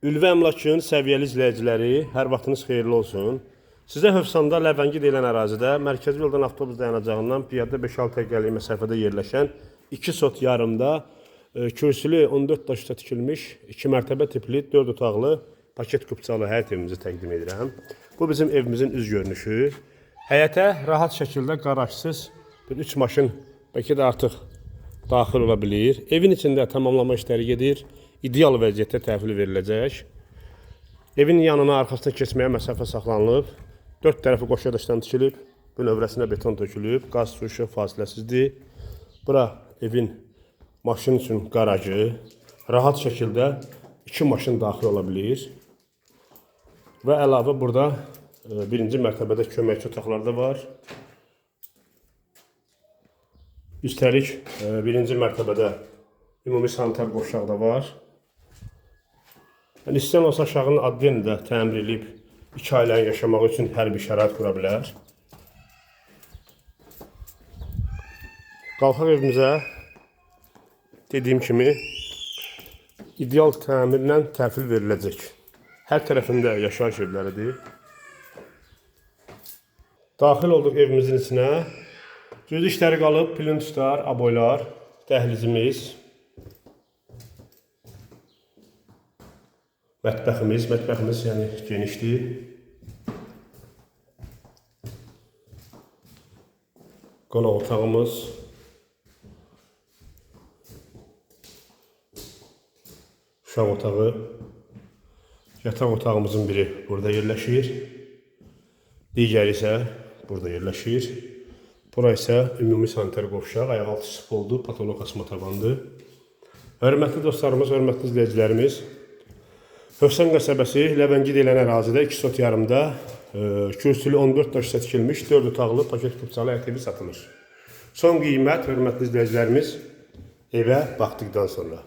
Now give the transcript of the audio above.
Ülvi Əmlakın səviyyəli izləyiciləri, hər vaxtınız xeyirli olsun. Sizə Hövsanda Ləvəngi deyilən ərazidə mərkəzi yoldan avtobus dayanacağından piyada 5-6 dəqiqəlik məsafədə yerləşən 2 sot yarımda kürsülü 14 daşda tikilmiş 2 mərtəbə tipli 4 otaqlı paket kupçalı həyət evimizi təqdim edirəm. Bu bizim evimizin üz görünüşü. Həyətə rahat şəkildə qarajsız bir 3 maşın bəlkə də artıq daxil ola bilir. Evin içində tamamlama işləri gedir. İdeal vəziyyətdə təhvil veriləcək. Evin yanına, arxasına keçməyə məsafə saxlanılıb. 4 tərəfi qoşa daşdan tikilib. Bünövrəsinə beton tökülüb. Qaz, su, işıq fasiləsizdir. Bura evin maşın üçün qarajı. Rahat şəkildə 2 maşın daxil ola bilir. Və əlavə burada birinci mərtəbədə köməkçi otaqlar da var. Üstəlik birinci mərtəbədə ümumi sanitar qovşaq da var. Yəni, istəyən olsa aşağının adliyeni də təmir edib 2 ailənin yaşamaq üçün hər bir şərait qura bilər. Qalxaq evimizə dediyim kimi ideal təmirlə təhvil veriləcək. Hər tərəfində yaşayış evləridir. Daxil olduq evimizin içinə. Cüzi işləri qalıb, plintuslar, aboylar, dəhlizimiz. Mətbəximiz yəni genişdir. Qonaq otağımız. Uşaq otağı. Yataq otağımızın biri burada yerləşir. Digəri isə burada yerləşir. Bura isə ümumi sanitar qovşaq, ayaq altı spoldu, patoloq açma tavandır. Hörmətli dostlarımız, hörmətli izləyicilərimiz, Hövsan qəsəbəsi Ləvəngi deyilən ərazidə 2 sot yarımda kürsülü 14 daşda tikilmiş 4 otaqlı paket kupçalı həyət evi satılır. Son qiymət, hörmətli izləyicilərimiz, evə baxdıqdan sonra.